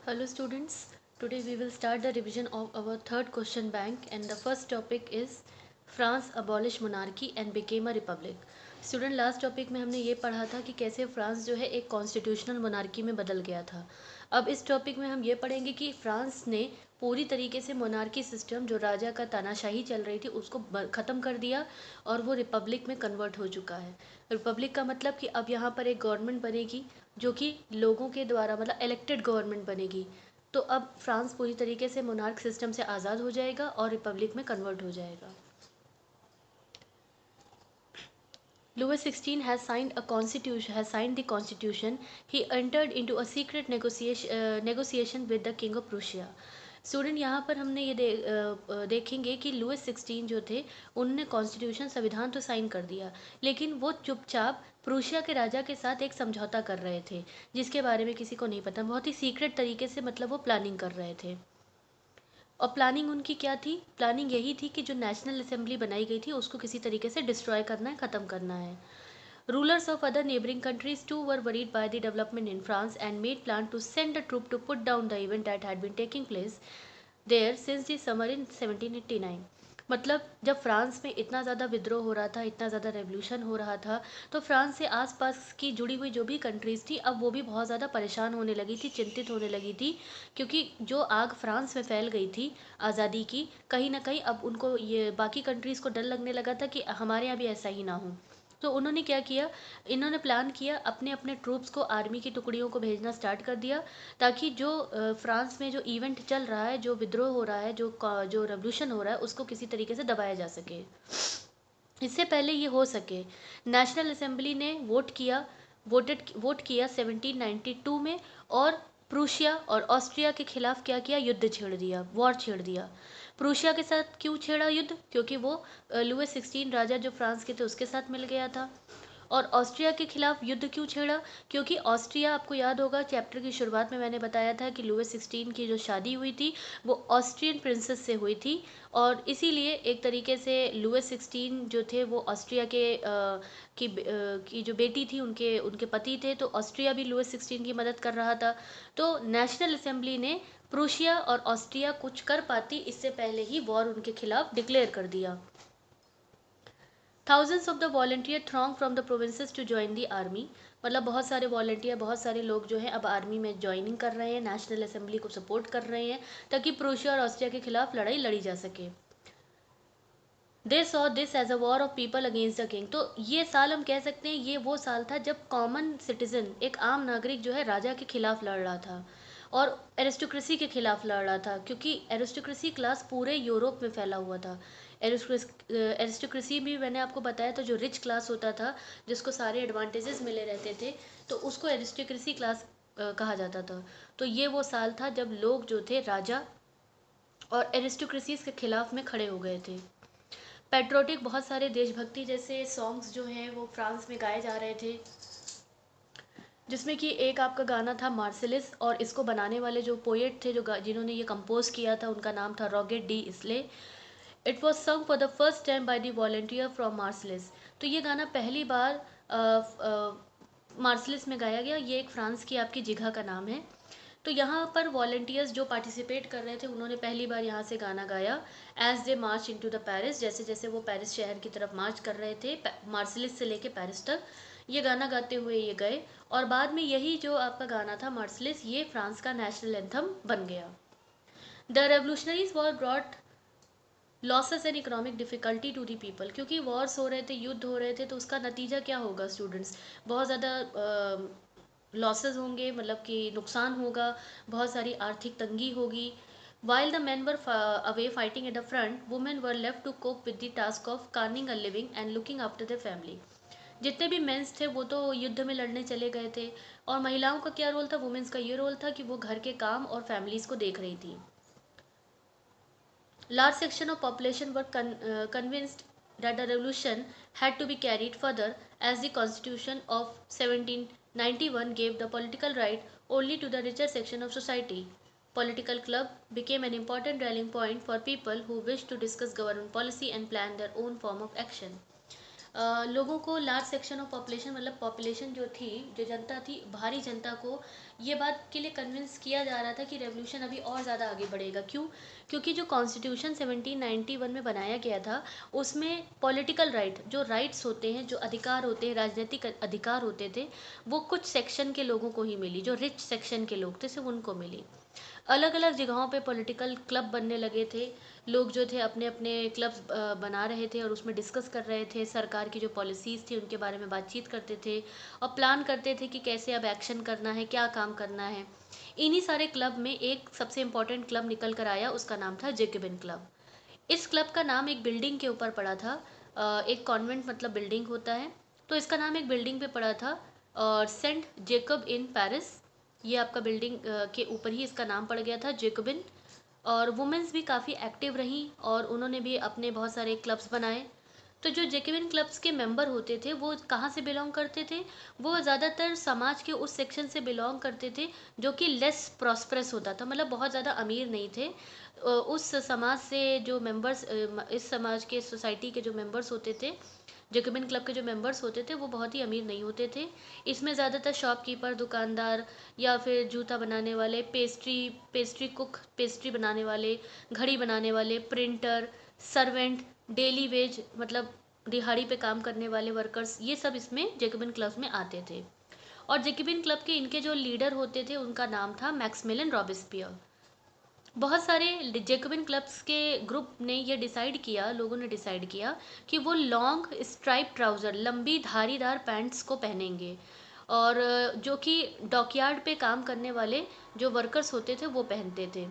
Hello students, today we will start the revision of our third question bank and the first topic is France abolished monarchy and became a republic. Student last topic में हमने ये पढ़ा था कि कैसे France जो है एक कॉन्स्टिट्यूशनल मोनार्की में बदल गया था। अब इस टॉपिक में हम ये पढ़ेंगे कि फ्रांस ने पूरी तरीके से मोनार्की सिस्टम जो राजा का तानाशाही चल रही थी उसको ख़त्म कर दिया और वो रिपब्लिक में कन्वर्ट हो चुका है। रिपब्लिक का मतलब कि अब यहाँ पर एक गवर्नमेंट बनेगी जो कि लोगों के द्वारा मतलब इलेक्टेड गवर्नमेंट बनेगी। तो अब फ्रांस पूरी तरीके से मोनार्क सिस्टम से आज़ाद हो जाएगा और रिपब्लिक में कन्वर्ट हो जाएगा। Louis XVI has signed the constitution. He entered into a secret negotiation with the king of Prussia. Student यहाँ पर हमने ये देखेंगे कि लुइस 16 जो थे उनने कॉन्स्टिट्यूशन संविधान तो साइन कर दिया, लेकिन वो चुपचाप प्रूशिया के राजा के साथ एक समझौता कर रहे थे जिसके बारे में किसी को नहीं पता। बहुत ही सीक्रेट तरीके से मतलब वो प्लानिंग कर रहे थे। और प्लानिंग उनकी क्या थी? प्लानिंग यही थी कि जो नेशनल असेंबली बनाई गई थी उसको किसी तरीके से डिस्ट्रॉय करना है, ख़त्म करना है। Rulers of other neighboring countries too were worried by the development in France and made plans to send a troop to put down the event that had been taking place there since the summer in 1789। मतलब जब France में इतना ज़्यादा विद्रोह हो रहा था, इतना ज़्यादा रेवोल्यूशन हो रहा था, तो फ्रांस से आसपास की जुड़ी हुई जो भी कंट्रीज़ थी अब वो भी बहुत ज़्यादा परेशान होने लगी थी, चिंतित होने लगी थी, क्योंकि जो आग फ्रांस में फैल गई थी आज़ादी की, कहीं ना कहीं अब उनको ये बाकी कंट्रीज़ को डर लगने लगा था कि हमारे यहाँ भी ऐसा ही ना हो। तो उन्होंने क्या किया, इन्होंने प्लान किया, अपने अपने ट्रूप्स को, आर्मी की टुकड़ियों को भेजना स्टार्ट कर दिया ताकि जो फ्रांस में जो इवेंट चल रहा है, जो विद्रोह हो रहा है, जो रेवोल्यूशन हो रहा है उसको किसी तरीके से दबाया जा सके। इससे पहले ये हो सके, नेशनल असेंबली ने वोट किया 1792 में, और प्रूशिया और ऑस्ट्रिया के खिलाफ क्या किया, युद्ध छेड़ दिया, वॉर छेड़ दिया। प्रूशिया के साथ क्यों छेड़ा युद्ध? क्योंकि वो लुइस 16 राजा जो फ्रांस के थे उसके साथ मिल गया था। और ऑस्ट्रिया के खिलाफ युद्ध क्यों छेड़ा? क्योंकि ऑस्ट्रिया, आपको याद होगा चैप्टर की शुरुआत में मैंने बताया था कि लुइस 16 की जो शादी हुई थी वो ऑस्ट्रियन प्रिंसेस से हुई थी, और इसीलिए एक तरीके से लुइस 16 जो थे वो ऑस्ट्रिया की जो बेटी थी उनके उनके पति थे, तो ऑस्ट्रिया भी लुइस 16 की मदद कर रहा था। तो नेशनल असेंबली ने प्रूशिया और ऑस्ट्रिया कुछ कर पाती इससे पहले ही वॉर उनके खिलाफ डिक्लेयर कर दिया। Thousands of the volunteer throng from the provinces to join the army। मतलब बहुत सारे वॉल्टियर, बहुत सारे लोग जो हैं अब आर्मी में ज्वाइनिंग कर रहे हैं, नेशनल असेंबली को सपोर्ट कर रहे हैं ताकि प्रूशिया और ऑस्ट्रिया के खिलाफ लड़ाई लड़ी जा सके। They saw this as a war of people against the king. तो ये साल हम कह सकते हैं ये वो साल था जब कॉमन सिटीजन, एक आम नागरिक जो है राजा के खिलाफ लड़ रहा था और एरिस्टोक्रेसी के खिलाफ लड़ रहा था, क्योंकि एरिस्टोक्रेसी क्लास पूरे यूरोप में फैला हुआ था। एरिस्टोक्रेसी भी मैंने आपको बताया था, जो रिच क्लास होता था जिसको सारे एडवांटेजेस मिले रहते थे, तो उसको एरिस्टोक्रेसी क्लास कहा जाता था। तो ये वो साल था जब लोग जो थे राजा और एरिस्टोक्रेसीज के खिलाफ में खड़े हो गए थे। पेट्रोटिक बहुत सारे देशभक्ति जैसे सॉन्ग्स जो हैं वो फ्रांस में गाए जा रहे थे, जिसमें कि एक आपका गाना था मार्सिलिस, और इसको बनाने वाले जो पोएट थे, जो जिन्होंने ये कंपोज किया था, उनका नाम था Rouget de Lisle. It was सung for the first time by the volunteers from Marseilles. तो ये गाना पहली बार मार्सिलिस में गाया गया। ये एक फ्रांस की आपकी जगह का नाम है। तो यहाँ पर वॉल्टियर्स जो पार्टिसिपेट कर रहे थे उन्होंने पहली बार यहाँ से गाना गाया, as they march into the Paris. जैसे जैसे वो पेरिस शहर की तरफ मार्च कर रहे थे, मार्सिलिस से लेके पेरिस तक, ये गाना गाते हुए ये गए, और बाद में यही जो आपका गाना था मार्सिलिस, ये फ्रांस का नेशनल एंथम बन गया। The revolutionaries war brought losses and economic difficulty to the people. क्योंकि वॉर्स हो रहे थे, युद्ध हो रहे थे, तो उसका नतीजा क्या होगा स्टूडेंट्स? बहुत ज़्यादा लॉसेस होंगे, मतलब कि नुकसान होगा, बहुत सारी आर्थिक तंगी होगी। While the men were away fighting at the front, women were left to cope with the task of earning a living and looking after the family. जितने भी मेंस थे वो तो युद्ध में लड़ने चले गए थे, और महिलाओं का क्या रोल था? वुमेन्स का ये रोल था कि वो घर के काम और फैमिलीज को देख रही थी। Large section of population were convinced that the revolution had to be carried further, as the Constitution of 1791 gave the political right only to the richer section of society. Political club became an important rallying point for people who wished to discuss government policy and plan their own form of action। लोगों को, large section of population मतलब population जो थी, जो जनता थी, भारी जनता को ये बात के लिए कन्विंस किया जा रहा था कि रेवोल्यूशन अभी और ज़्यादा आगे बढ़ेगा। क्यों? क्योंकि जो कॉन्स्टिट्यूशन 1791 में बनाया गया था, उसमें पॉलिटिकल राइट, जो राइट्स होते हैं, जो अधिकार होते हैं, राजनीतिक अधिकार होते थे, वो कुछ सेक्शन के लोगों को ही मिली। जो रिच सेक्शन के लोग थे सिर्फ उनको मिली। अलग अलग जगहों पे पॉलिटिकल क्लब बनने लगे थे। लोग जो थे अपने अपने क्लब्स बना रहे थे और उसमें डिस्कस कर रहे थे, सरकार की जो पॉलिसीज़ थी उनके बारे में बातचीत करते थे और प्लान करते थे कि कैसे अब एक्शन करना है, क्या काम करना है। इन्हीं सारे क्लब में एक सबसे इम्पोर्टेंट क्लब निकल कर आया, उसका नाम था जेकबिन क्लब। इस क्लब का नाम एक बिल्डिंग के ऊपर पड़ा था। एक कॉन्वेंट मतलब बिल्डिंग होता है, तो इसका नाम एक बिल्डिंग पे पड़ा था, और सेंट जेकब इन पेरिस, ये आपका बिल्डिंग के ऊपर ही इसका नाम पड़ गया था, जेकबिन। और वुमेन्स भी काफ़ी एक्टिव रहीं और उन्होंने भी अपने बहुत सारे क्लब्स बनाए। तो जो जेकेविन क्लब्स के मेंबर होते थे वो कहाँ से बिलोंग करते थे? वो ज़्यादातर समाज के उस सेक्शन से बिलोंग करते थे जो कि लेस प्रॉस्परस होता था, मतलब बहुत ज़्यादा अमीर नहीं थे। उस समाज से जो मेंबर्स, इस समाज के सोसाइटी के जो मेंबर्स होते थे, जेकेबिन क्लब के जो मेंबर्स होते थे, वो बहुत ही अमीर नहीं होते थे। इसमें ज़्यादातर शॉपकीपर, दुकानदार, या फिर जूता बनाने वाले, पेस्ट्री पेस्ट्री कुक, पेस्ट्री बनाने वाले, घड़ी बनाने वाले, प्रिंटर, सर्वेंट, डेली वेज मतलब दिहाड़ी पे काम करने वाले वर्कर्स, ये सब इसमें जेकबिन क्लब में आते थे। और जेकबिन क्लब के इनके जो लीडर होते थे उनका नाम था मैक्समिलियन रॉबिस्पियर। बहुत सारे जेकबिन क्लब्स के ग्रुप ने ये डिसाइड किया, लोगों ने डिसाइड किया कि वो लॉन्ग स्ट्राइप ट्राउज़र, लंबी धारीदार पैंट्स को पहनेंगे, और जो कि डॉकयार्ड पे काम करने वाले जो वर्कर्स होते थे वो पहनते थे।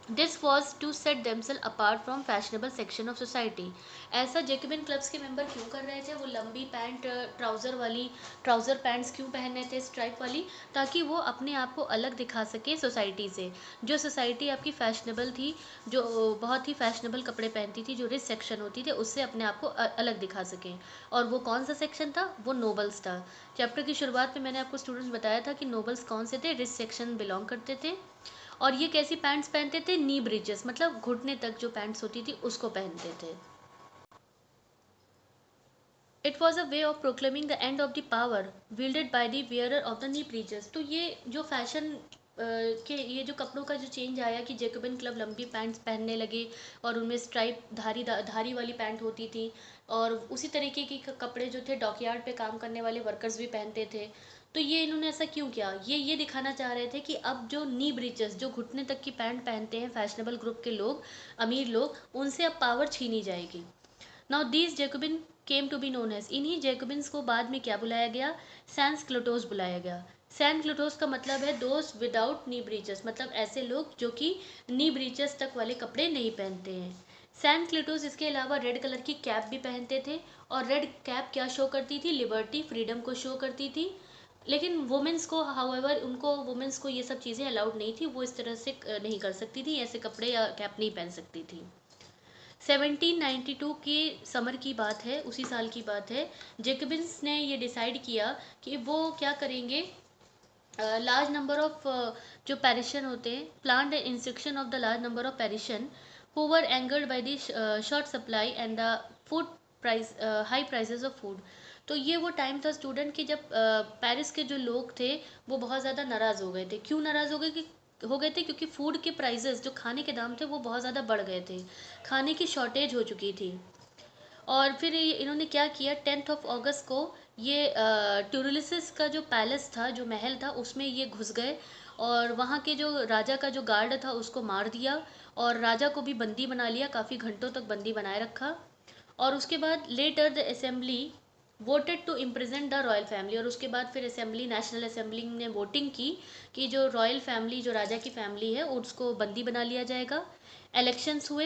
This was to set themselves apart from fashionable section of society. ऐसा जेकबिन क्लब्स के मेंबर क्यों कर रहे थे? वो लंबी पैंट, ट्राउज़र वाली, ट्राउज़र पैंट्स क्यों पहन रहे थे स्ट्राइप वाली? ताकि वो अपने आप को अलग दिखा सके सोसाइटी से। जो सोसाइटी आपकी फैशनेबल थी, जो बहुत ही फैशनेबल कपड़े पहनती थी, जो रिच सेक्शन होती थी, उससे अपने आप को अलग दिखा सकें। और वो कौन सा सेक्शन था? वो नोबल्स था। चैप्टर की शुरुआत में मैंने आपको स्टूडेंट्स बताया था कि नोबल्स कौन से थे? रिच सेक्शन बिलोंग करते थे। और ये कैसी पैंट्स पहनते थे? नी ब्रीचेस, मतलब घुटने तक जो पैंट्स होती थी उसको पहनते थे। It was a way of proclaiming the end of the power wielded by the wearer of the knee breeches. तो ये जो फैशन के ये जो कपड़ों का जो चेंज आया कि जेकबिन क्लब लंबी पैंट्स पहनने लगे और उनमें स्ट्राइप धारी वाली पैंट होती थी, और उसी तरीके की कपड़े जो थे डॉकयार्ड पे काम करने वाले वर्कर्स भी पहनते थे। तो ये इन्होंने ऐसा क्यों किया? ये दिखाना चाह रहे थे कि अब जो नी ब्रीचेस, जो घुटने तक की पैंट पहनते हैं फैशनेबल ग्रुप के लोग, अमीर लोग, उनसे अब पावर छीनी जाएगी। Now these Jacobin came to be known as, इन्हीं जेकोबिन्स को बाद में क्या बुलाया गया? सैंस क्लोटोस बुलाया गया। सैन क्लोटोस का मतलब है दोस्त विदाउट नी ब्रीचेस, मतलब ऐसे लोग जो कि नी ब्रीचेस तक वाले कपड़े नहीं पहनते हैं। सैन क्लोटोस इसके अलावा रेड कलर की कैप भी पहनते थे, और रेड कैप क्या शो करती थी? लिबर्टी, फ्रीडम को शो करती थी। लेकिन वुमेंस को, हाउएवर, उनको वुमेंस को ये सब चीज़ें अलाउड नहीं थी, वो इस तरह से नहीं कर सकती थी, ऐसे कपड़े या कैप नहीं पहन सकती थी। 1792 की समर की बात है, उसी साल की बात है। जेकबिन्स ने ये डिसाइड किया कि वो क्या करेंगे, लार्ज नंबर ऑफ जो पैरिशन होते हैं, plan the instruction of the large number of Parisians who were angered by the short supply and the food price, high prices of food. तो ये वो टाइम था स्टूडेंट कि जब पेरिस के जो लोग थे वो बहुत ज़्यादा नाराज़ हो गए थे। क्यों नाराज़ हो गए थे? क्योंकि फूड के प्राइसेस, जो खाने के दाम थे, वो बहुत ज़्यादा बढ़ गए थे, खाने की शॉर्टेज हो चुकी थी। और फिर इन्होंने क्या किया, 10 अगस्त को ये टूरिलिसिस का जो पैलेस था, जो महल था, उसमें ये घुस गए और वहाँ के जो राजा का जो गार्ड था उसको मार दिया, और राजा को भी बंदी बना लिया, काफ़ी घंटों तक बंदी बनाए रखा। और उसके बाद later the assembly voted to imprison the royal family, और उसके बाद फिर असेंबली, नेशनल असेंबली ने वोटिंग की कि जो रॉयल फैमिली, जो राजा की फैमिली है, उसको बंदी बना लिया जाएगा। इलेक्शंस हुए,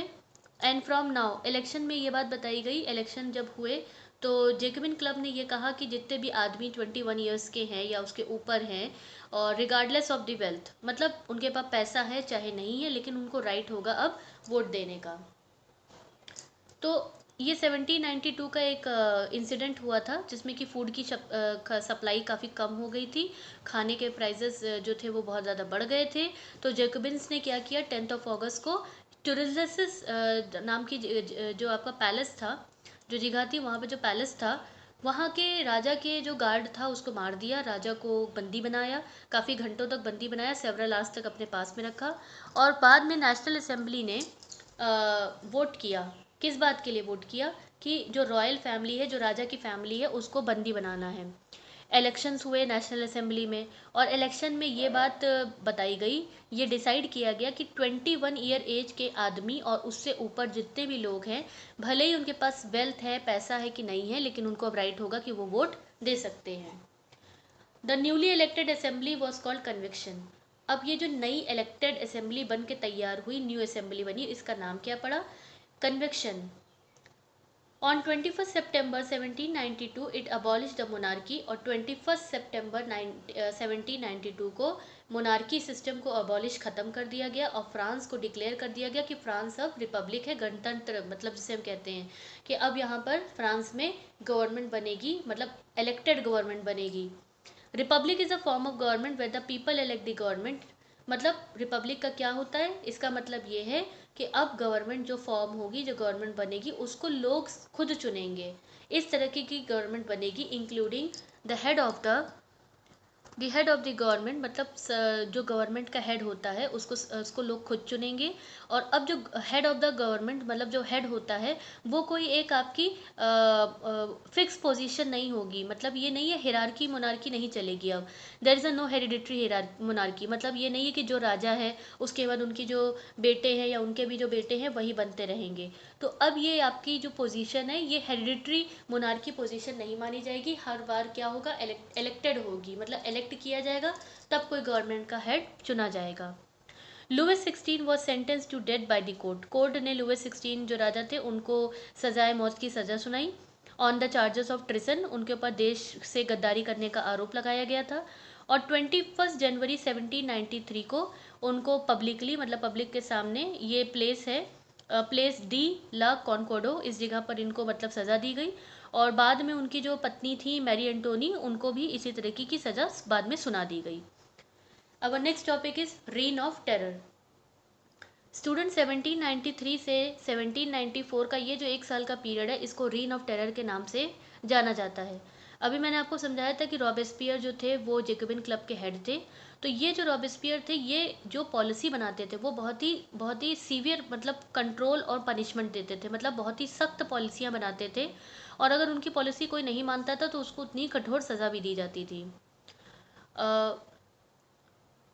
एंड फ्रॉम नाउ, इलेक्शन में ये बात बताई गई, इलेक्शन जब हुए तो जेकबिन क्लब ने ये कहा कि जितने भी आदमी 21 ईयर्स के हैं या उसके ऊपर हैं, और रिगार्डलेस ऑफ द वेल्थ, मतलब उनके पास पैसा है चाहे नहीं है, लेकिन उनको राइट होगा अब वोट देने का। तो ये 1792 का एक इंसिडेंट हुआ था जिसमें कि फूड की सप्लाई काफ़ी कम हो गई थी, खाने के प्राइजेस जो थे वो बहुत ज़्यादा बढ़ गए थे। तो जेकबिन्स ने क्या किया, 10 अगस्त को टूरिलसिस नाम की जो आपका पैलेस था, जो जगह थी वहाँ पे जो पैलेस था, वहाँ के राजा के जो गार्ड था उसको मार दिया, राजा को बंदी बनाया, काफ़ी घंटों तक बंदी बनाया, सेवरल आवर्स तक अपने पास में रखा। और बाद में नेशनल असेंबली ने वोट किया। किस बात के लिए वोट किया? कि जो रॉयल फैमिली है, जो राजा की फैमिली है, उसको बंदी बनाना है। इलेक्शंस हुए नेशनल असेंबली में, और इलेक्शन में ये बात बताई गई, ये डिसाइड किया गया कि 21 ईयर एज के आदमी और उससे ऊपर जितने भी लोग हैं, भले ही उनके पास वेल्थ है, पैसा है कि नहीं है, लेकिन उनको अब राइट होगा कि वो वोट दे सकते हैं। The newly elected assembly was called conviction. अब ये जो नई इलेक्टेड असेंबली बन के तैयार हुई, न्यू असेंबली बनी, इसका नाम क्या पड़ा? Conviction. On 21st September 1792 it abolished the monarchy, और 21st September 1792 को मोनार्की सिस्टम को अबॉलिश खत्म कर दिया गया और फ्रांस को डिक्लेयर कर दिया गया कि फ्रांस अब रिपब्लिक है, गणतंत्र, मतलब जिसे हम कहते हैं कि अब यहाँ पर फ्रांस में गवर्नमेंट बनेगी, मतलब इलेक्टेड गवर्नमेंट बनेगी। Republic is a form of government where the people elect the government. मतलब रिपब्लिक का क्या होता है? इसका मतलब ये है कि अब गवर्नमेंट जो फॉर्म होगी, जो गवर्नमेंट बनेगी, उसको लोग खुद चुनेंगे। इस तरह की गवर्नमेंट बनेगी, including the head of the government, मतलब जो गवर्नमेंट का हेड होता है उसको लोग खुद चुनेंगे। और अब जो हेड ऑफ द गवर्नमेंट, मतलब जो हेड होता है, वो कोई एक आपकी फिक्स पोजीशन नहीं होगी। मतलब ये नहीं है, हिरार्की मोनार्की नहीं चलेगी अब। There is a no hereditary monarchy. मतलब ये नहीं है कि जो राजा है उसके बाद उनकी जो बेटे हैं या उनके भी जो बेटे हैं वही बनते रहेंगे। तो अब ये आपकी जो पोजीशन है, ये हेरिडिटरी मोनार्की पोजीशन नहीं मानी जाएगी। हर बार क्या होगा? इलेक्टेड होगी, मतलब इलेक्ट किया जाएगा, तब कोई गवर्नमेंट का हेड चुना जाएगा। Louis 16 was sentence to death by the court. Court ने लुइस 16 जो राजा थे उनको सजाए मौत की सजा सुनाई। ऑन द चार्जेस ऑफ ट्रिसन, उनके ऊपर देश से गद्दारी करने का आरोप लगाया गया था। और 21 जनवरी 1793 को उनको पब्लिकली, मतलब पब्लिक के सामने, ये प्लेस है, प्लेस डी ला कॉन्कोडो, इस जगह पर इनको मतलब सज़ा दी गई। और बाद में उनकी जो पत्नी थी मैरी एंटोनी, उनको भी इसी तरीके की सज़ा बाद में सुना दी गई। Our next topic is reign of terror. Student 1793 से 1794 का ये जो एक साल का पीरियड है, इसको रीन ऑफ टेरर के नाम से जाना जाता है। अभी मैंने आपको समझाया था कि रॉबेस्पियर जो थे वो जेकोबिन क्लब के हेड थे। तो ये जो रॉबेस्पियर थे, ये जो पॉलिसी बनाते थे वो बहुत ही सीवियर, मतलब कंट्रोल और पनिशमेंट देते थे, मतलब बहुत ही सख्त पॉलिसियाँ बनाते थे। और अगर उनकी पॉलिसी कोई नहीं मानता था तो उसको उतनी कठोर सज़ा भी दी जाती थी।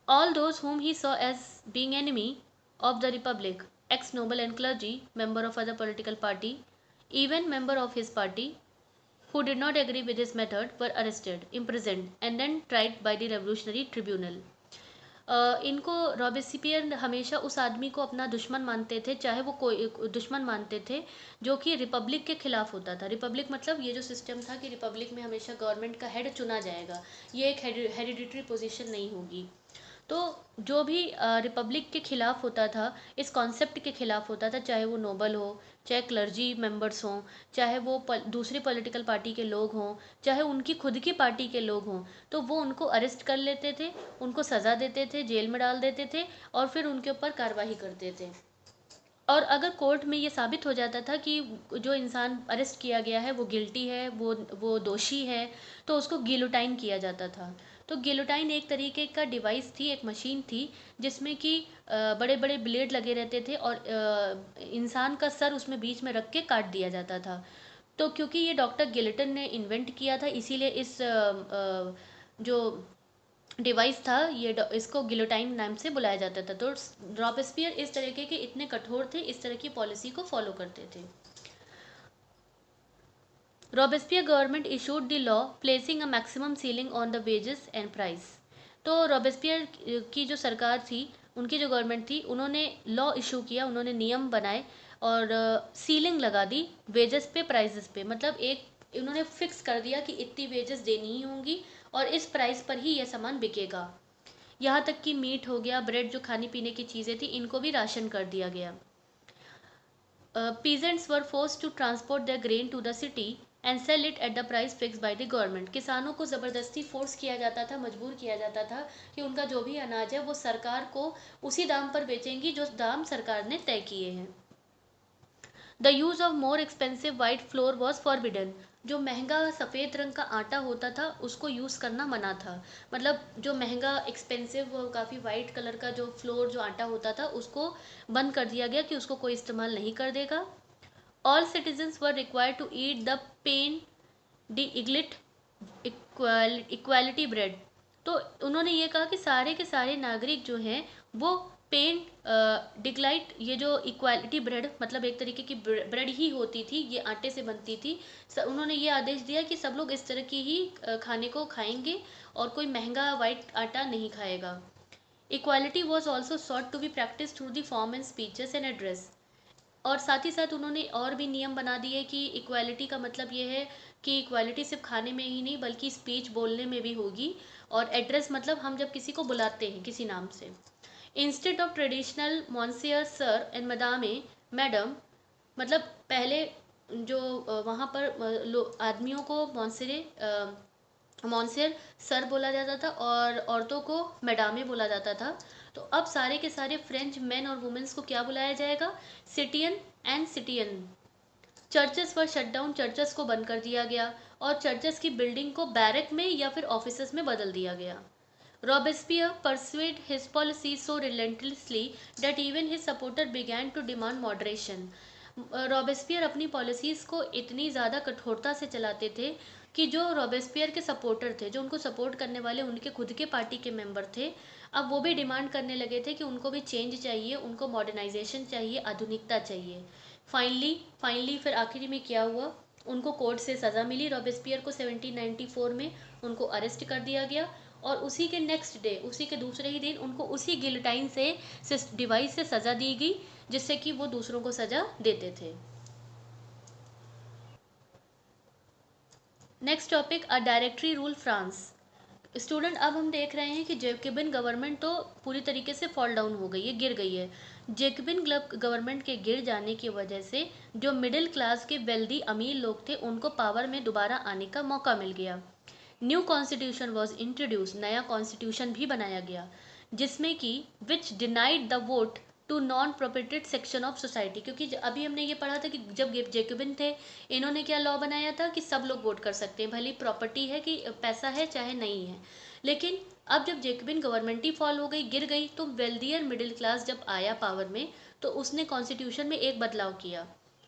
All those whom he saw as being enemy of the republic, ex-noble and clergy, member of other political party, even member of his party, who did not agree with his method, were arrested, imprisoned, and then tried by the revolutionary tribunal. इनको Robespierre हमेशा उस आदमी को अपना दुश्मन मानते थे, चाहे वो कोई दुश्मन मानते थे जो कि रिपब्लिक के खिलाफ होता था। रिपब्लिक मतलब ये जो सिस्टम था कि रिपब्लिक में हमेशा गवर्नमेंट का हेड चुना जाएगा, ये एक हेरिडिटरी पोजीशन नहीं होगी। तो जो भी रिपब्लिक के खिलाफ होता था, इस कॉन्सेप्ट के खिलाफ होता था, चाहे वो नोबल हो, चाहे क्लर्जी मेंबर्स हों, चाहे वो दूसरी पॉलिटिकल पार्टी के लोग हों, चाहे उनकी खुद की पार्टी के लोग हों, तो वो उनको अरेस्ट कर लेते थे, उनको सज़ा देते थे, जेल में डाल देते थे और फिर उनके ऊपर कार्रवाई करते थे। और अगर कोर्ट में ये साबित हो जाता था कि जो इंसान अरेस्ट किया गया है वो गिल्टी है, वो दोषी है, तो उसको गिलोटाइन किया जाता था। तो गिलोटाइन एक तरीके का डिवाइस थी, एक मशीन थी, जिसमें कि बड़े बड़े ब्लेड लगे रहते थे और इंसान का सर उसमें बीच में रख के काट दिया जाता था। तो क्योंकि ये डॉक्टर गिलेटन ने इन्वेंट किया था, इसीलिए इस जो डिवाइस था, ये इसको गिलोटाइन नाम से बुलाया जाता था। तो रॉबेस्पियर इस तरीके के इतने कठोर थे, इस तरह की पॉलिसी को फॉलो करते थे। Robespierre government issued the law placing a maximum ceiling on the wages and price. तो रॉबेस्पियर की जो सरकार थी, उनकी जो गवर्नमेंट थी, उन्होंने लॉ इशू किया, उन्होंने नियम बनाए और सीलिंग लगा दी वेजेस पे, प्राइजेस पे। मतलब एक उन्होंने फिक्स कर दिया कि इतनी वेजेस देनी ही होंगी और इस प्राइस पर ही यह सामान बिकेगा। यहाँ तक कि मीट हो गया, ब्रेड, जो खाने पीने की चीज़ें थी, इनको भी राशन कर दिया गया। peasants were forced to transport their grain to the city and sell it at the price fixed by the government. किसानों को ज़बरदस्ती फोर्स किया जाता था, मजबूर किया जाता था कि उनका जो भी अनाज है वो सरकार को उसी दाम पर बेचेंगी जो दाम सरकार ने तय किए हैं। The use of more expensive white floor was forbidden. जो महंगा सफ़ेद रंग का आटा होता था उसको यूज़ करना मना था। मतलब जो महंगा एक्सपेंसिव काफ़ी वाइट कलर का जो फ्लोर जो आटा होता था उसको बंद कर दिया गया कि उसको कोई इस्तेमाल नहीं कर देगा। All citizens were required to eat the pain de egalite equality bread. तो उन्होंने ये कहा कि सारे के सारे नागरिक जो हैं वो पेन डिग्लाइट, ये जो इक्वालिटी ब्रेड मतलब एक तरीके की ब्रेड ही होती थी, ये आटे से बनती थी। उन्होंने ये आदेश दिया कि सब लोग इस तरह की ही खाने को खाएंगे और कोई महंगा वाइट आटा नहीं खाएगा। Equality was also sought to be practice through the form and speeches and address. और साथ ही साथ उन्होंने और भी नियम बना दिए कि इक्वालिटी का मतलब ये है कि इक्वालिटी सिर्फ खाने में ही नहीं बल्कि स्पीच बोलने में भी होगी। और एड्रेस मतलब हम जब किसी को बुलाते हैं किसी नाम से, instead of traditional monsieur sir and madame madam, मतलब पहले जो वहाँ पर आदमियों को मॉन्सियर सर बोला जाता था और औरतों को मैडामे बोला जाता था। तो अब सारे के सारे फ्रेंच मेन और वुमेन्स को क्या बुलाया जाएगा? सिटियन and सिटियन। Churches were shut down, churches को बंद कर दिया गया और चर्चेस की बिल्डिंग को बैरक में या फिर ऑफिसेस में बदल दिया गया। रॉबेस्पियर परsuade his policy so relentlessly that even his supporter began to demand moderation। Robespierre अपनी पॉलिसीज़ को इतनी ज़्यादा कठोरता से चलाते थे कि जो रॉबेस्पियर के सपोर्टर थे, जो उनको सपोर्ट करने वाले उनके खुद के पार्टी के मेंबर थे, अब वो भी डिमांड करने लगे थे कि उनको भी चेंज चाहिए, उनको मॉडर्नाइजेशन चाहिए, आधुनिकता चाहिए। फाइनली फिर आखिरी में क्या हुआ? उनको कोर्ट से सज़ा मिली। रॉबेस्पियर को 1794 में उनको अरेस्ट कर दिया गया और उसी के नेक्स्ट डे, उसी के दूसरे ही दिन उनको उसी गिल्टाइन से डिवाइस से सज़ा दी गई जिससे कि वो दूसरों को सज़ा देते थे। Next topic, a directory rule France. Student, अब हम देख रहे हैं कि जेकबिन गवर्नमेंट तो पूरी तरीके से फॉल डाउन हो गई है, गिर गई है। जेकबिन गवर्नमेंट के गिर जाने की वजह से जो मिडिल क्लास के वेल्दी अमीर लोग थे उनको पावर में दोबारा आने का मौका मिल गया। न्यू कॉन्स्टिट्यूशन वॉज इंट्रोड्यूस, नया कॉन्स्टिट्यूशन भी बनाया गया जिसमें कि which denied the vote to non propertied section of society. क्योंकि अभी हमने ये पढ़ा था कि जब जेकबिन थे इन्होंने क्या लॉ बनाया था कि सब लोग वोट कर सकते हैं, भले प्रॉपर्टी है कि पैसा है चाहे नहीं है। लेकिन अब जब जेकबिन गवर्नमेंट ही फॉल हो गई, गिर गई, तो वेल्दियर मिडिल क्लास जब आया पावर में तो उसने कॉन्स्टिट्यूशन में एक बदलाव किया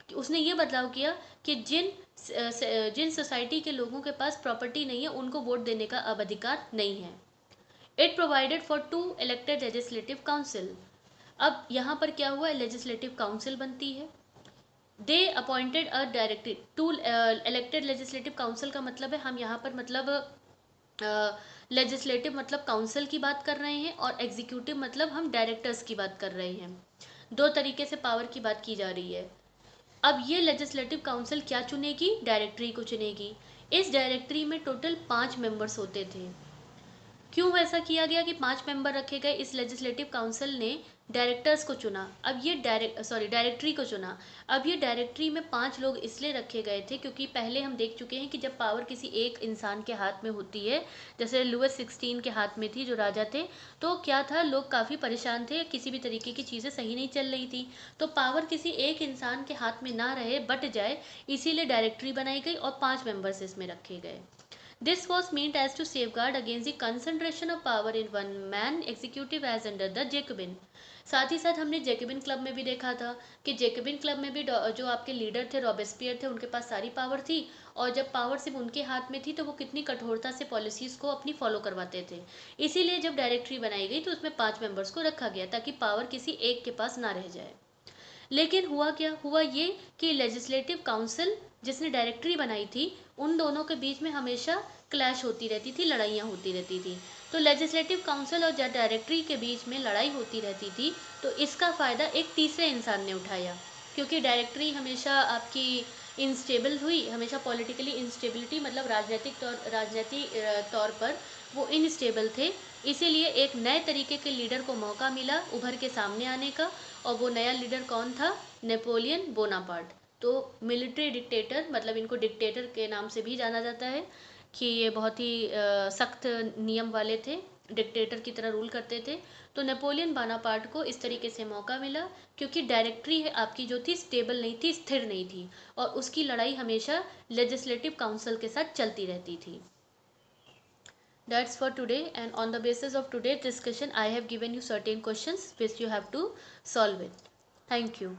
कि उसने ये बदलाव किया कि जिन सोसाइटी के लोगों के पास प्रॉपर्टी नहीं है उनको वोट देने का अब अधिकार नहीं है। It provided for 2 elected legislative council. अब यहाँ पर क्या हुआ? लेजिस्लेटिव काउंसिल बनती है। They appointed a directory to elected legislative council का मतलब है, हम यहाँ पर मतलब लेजिस्लेटिव मतलब काउंसिल की बात कर रहे हैं और एग्जीक्यूटिव मतलब हम डायरेक्टर्स की बात कर रहे हैं। दो तरीके से पावर की बात की जा रही है। अब ये लेजिस्लेटिव काउंसिल क्या चुनेगी? डायरेक्टरी को चुनेगी। इस डायरेक्टरी में टोटल 5 मेंबर्स होते थे। क्यों वैसा किया गया कि 5 मेंबर रखे गए? इस लेजिस्लेटिव काउंसिल ने डायरेक्टर्स को चुना, अब ये डायरेक्टरी को चुना। अब ये डायरेक्टरी में 5 लोग इसलिए रखे गए थे क्योंकि पहले हम देख चुके हैं कि जब पावर किसी एक इंसान के हाथ में होती है, जैसे लुइस 16 के हाथ में थी जो राजा थे, तो क्या था, लोग काफ़ी परेशान थे, किसी भी तरीके की चीज़ें सही नहीं चल रही थी। तो पावर किसी एक इंसान के हाथ में ना रहे, बट जाए, इसीलिए डायरेक्टरी बनाई गई और 5 मेंबर्स इसमें रखे गए। This was meant as to safeguard against the concentration of power in one man executive as under the Jacobin। साथ ही साथ हमने जेकबिन क्लब में भी देखा था कि जेकबिन क्लब में भी जो आपके लीडर थे रॉबेस्पियर थे, उनके पास सारी पावर थी और जब पावर सिर्फ उनके हाथ में थी तो वो कितनी कठोरता से पॉलिसीज़ को अपनी फॉलो करवाते थे। इसीलिए जब डायरेक्टरी बनाई गई तो उसमें 5 मेंबर्स को रखा गया ताकि पावर किसी एक के पास ना रह जाए। लेकिन हुआ क्या? हुआ ये कि लेजिस्लेटिव काउंसिल जिसने डायरेक्टरी बनाई थी उन दोनों के बीच में हमेशा क्लैश होती रहती थी, लड़ाइयाँ होती रहती थी। तो लेजिस्लेटिव काउंसिल और डायरेक्टरी के बीच में लड़ाई होती रहती थी, तो इसका फ़ायदा एक तीसरे इंसान ने उठाया। क्योंकि डायरेक्टरी हमेशा आपकी इंस्टेबल हुई, हमेशा पॉलिटिकली इंस्टेबिलिटी मतलब राजनीतिक तौर पर वो इनस्टेबल थे। इसीलिए एक नए तरीके के लीडर को मौका मिला उभर के सामने आने का और वो नया लीडर कौन था? Napoleon Bonaparte. तो मिलिट्री डिक्टेटर, मतलब इनको डिक्टेटर के नाम से भी जाना जाता है कि ये बहुत ही सख्त नियम वाले थे डिक्टेटर की तरह रूल करते थे। तो नेपोलियन बोनापार्ट को इस तरीके से मौका मिला, क्योंकि डायरेक्टरी आपकी जो थी स्टेबल नहीं थी, स्थिर नहीं थी, और उसकी लड़ाई हमेशा लेजिस्लेटिव काउंसिल के साथ चलती रहती थी। That's for today, and on the basis of today's discussion I have given you certain questions which you have to solve it. Thank you.